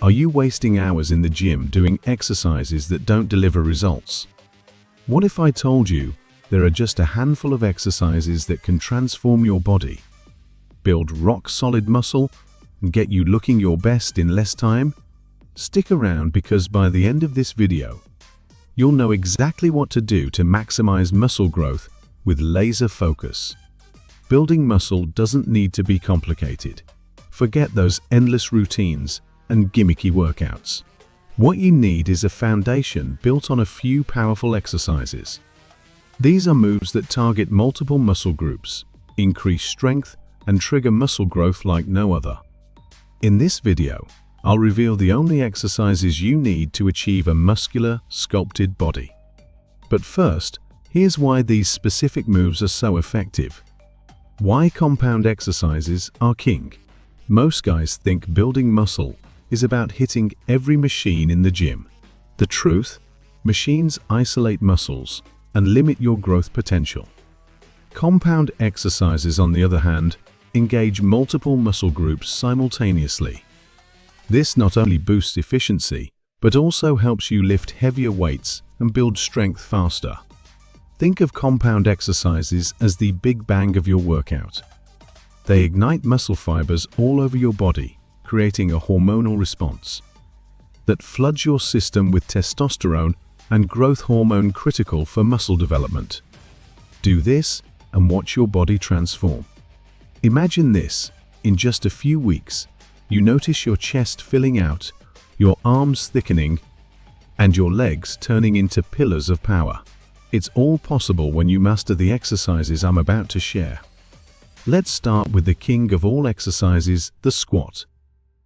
Are you wasting hours in the gym doing exercises that don't deliver results? What if I told you there are just a handful of exercises that can transform your body, build rock-solid muscle, and get you looking your best in less time? Stick around, because by the end of this video, you'll know exactly what to do to maximize muscle growth with laser focus. Building muscle doesn't need to be complicated. Forget those endless routines and gimmicky workouts. What you need is a foundation built on a few powerful exercises. These are moves that target multiple muscle groups, increase strength, and trigger muscle growth like no other. In this video, I'll reveal the only exercises you need to achieve a muscular, sculpted body. But first, here's why these specific moves are so effective. Why compound exercises are king. Most guys think building muscle is about hitting every machine in the gym. The truth? Machines isolate muscles and limit your growth potential. Compound exercises, on the other hand, engage multiple muscle groups simultaneously. This not only boosts efficiency, but also helps you lift heavier weights and build strength faster. Think of compound exercises as the big bang of your workout. They ignite muscle fibers all over your body, creating a hormonal response that floods your system with testosterone and growth hormone critical for muscle development. Do this and watch your body transform. Imagine this: in just a few weeks, you notice your chest filling out, your arms thickening, and your legs turning into pillars of power. It's all possible when you master the exercises I'm about to share. Let's start with the king of all exercises, the squat.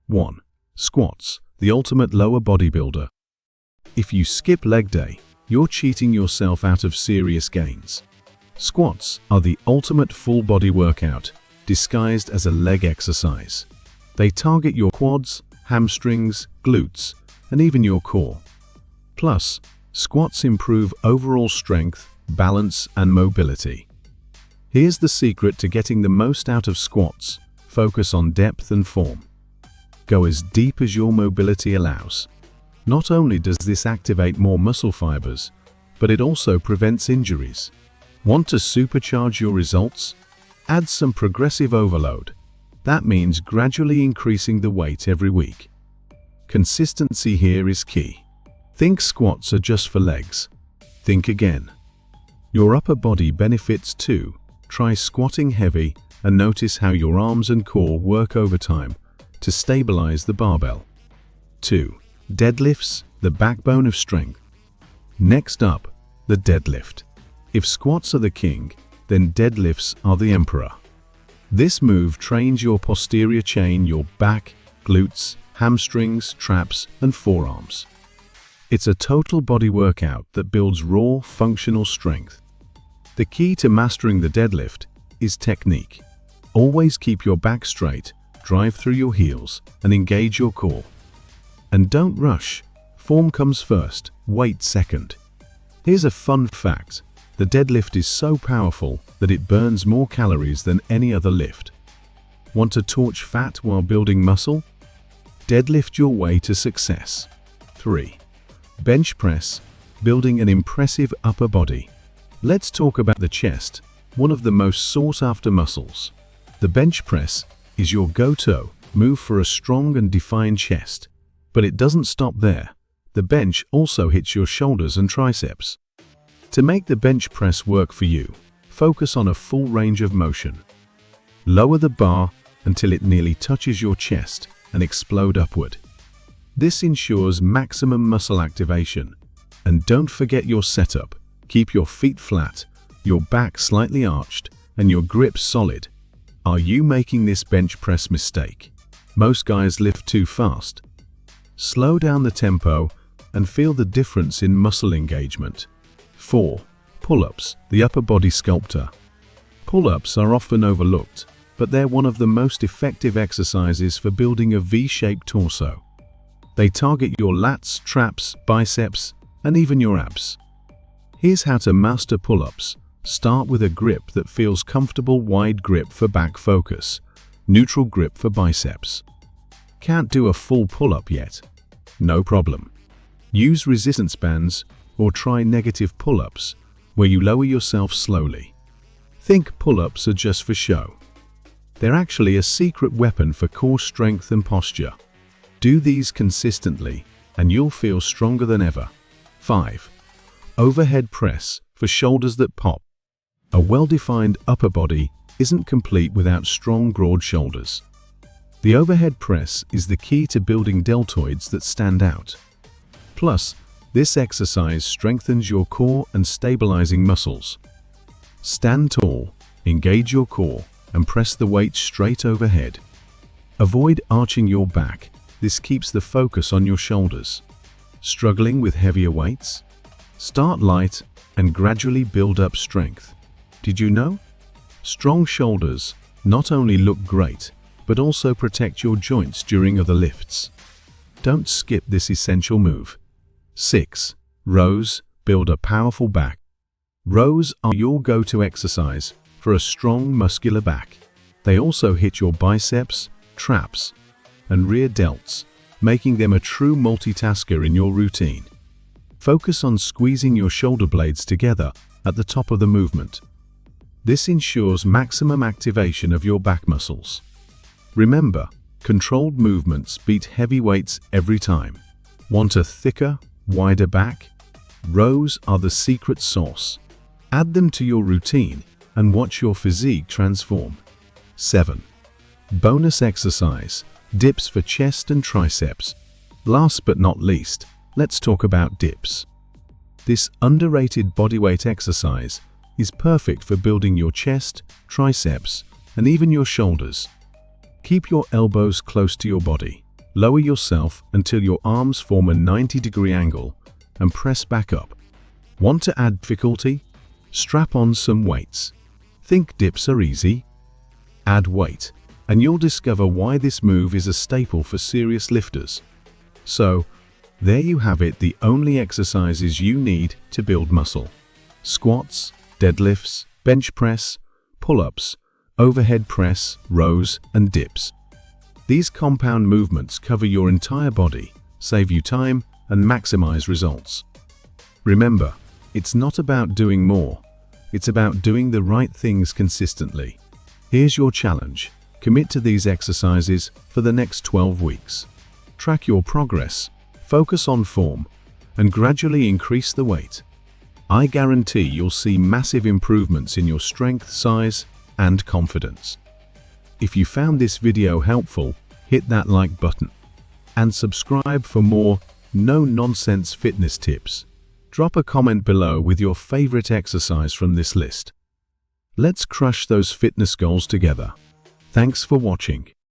1. Squats, the ultimate lower bodybuilder. If you skip leg day, you're cheating yourself out of serious gains. Squats are the ultimate full body workout, disguised as a leg exercise. They target your quads, hamstrings, glutes, and even your core. Plus, squats improve overall strength, balance, and mobility. Here's the secret to getting the most out of squats: focus on depth and form. Go as deep as your mobility allows. Not only does this activate more muscle fibers, but it also prevents injuries. Want to supercharge your results? Add some progressive overload. That means gradually increasing the weight every week. Consistency here is key. Think squats are just for legs. Think again. Your upper body benefits too. Try squatting heavy and notice how your arms and core work over time to stabilize the barbell. 2. Deadlifts, the backbone of strength. Next up, the deadlift. If squats are the king, then deadlifts are the emperor. This move trains your posterior chain, your back, glutes, hamstrings, traps, and forearms. It's a total body workout that builds raw, functional strength. The key to mastering the deadlift is technique. Always keep your back straight, drive through your heels, and engage your core. And don't rush. Form comes first, weight second. Here's a fun fact. The deadlift is so powerful that it burns more calories than any other lift. Want to torch fat while building muscle? Deadlift your way to success. 3. Bench press, building an impressive upper body. Let's talk about the chest, one of the most sought-after muscles. The bench press is your go-to move for a strong and defined chest. But it doesn't stop there. The bench also hits your shoulders and triceps. To make the bench press work for you, focus on a full range of motion. Lower the bar until it nearly touches your chest and explode upward. This ensures maximum muscle activation. And don't forget your setup. Keep your feet flat, your back slightly arched, and your grip solid. Are you making this bench press mistake? Most guys lift too fast. Slow down the tempo and feel the difference in muscle engagement. 4. Pull-ups, the upper body sculptor. Pull-ups are often overlooked, but they're one of the most effective exercises for building a V-shaped torso. They target your lats, traps, biceps, and even your abs. Here's how to master pull-ups. Start with a grip that feels comfortable: wide grip for back focus, neutral grip for biceps. Can't do a full pull-up yet? No problem. Use resistance bands or try negative pull-ups, where you lower yourself slowly. Think pull-ups are just for show. They're actually a secret weapon for core strength and posture. Do these consistently, and you'll feel stronger than ever. 5. Overhead press for shoulders that pop. A well-defined upper body isn't complete without strong, broad shoulders. The overhead press is the key to building deltoids that stand out. Plus, this exercise strengthens your core and stabilizing muscles. Stand tall, engage your core, and press the weight straight overhead. Avoid arching your back. This keeps the focus on your shoulders. Struggling with heavier weights? Start light and gradually build up strength. Did you know? Strong shoulders not only look great, but also protect your joints during other lifts. Don't skip this essential move. 6. Rows build a powerful back. Rows are your go-to exercise for a strong muscular back. They also hit your biceps, traps, and rear delts, making them a true multitasker in your routine. Focus on squeezing your shoulder blades together at the top of the movement. This ensures maximum activation of your back muscles. Remember, controlled movements beat heavy weights every time. Want a thicker, wider back? Rows are the secret sauce. Add them to your routine and watch your physique transform. 7. Bonus exercise, dips for chest and triceps. Last but not least, let's talk about dips. This underrated bodyweight exercise is perfect for building your chest, triceps, and even your shoulders. Keep your elbows close to your body. Lower yourself until your arms form a 90-degree angle and press back up. Want to add difficulty? Strap on some weights. Think dips are easy? Add weight, and you'll discover why this move is a staple for serious lifters. So, there you have it, the only exercises you need to build muscle. Squats, deadlifts, bench press, pull-ups, overhead press, rows, and dips. These compound movements cover your entire body, save you time, and maximize results. Remember, it's not about doing more, it's about doing the right things consistently. Here's your challenge. Commit to these exercises for the next 12 weeks. Track your progress, focus on form, and gradually increase the weight. I guarantee you'll see massive improvements in your strength, size, and confidence. If you found this video helpful, hit that like button and subscribe for more no-nonsense fitness tips. Drop a comment below with your favorite exercise from this list. Let's crush those fitness goals together. Thanks for watching.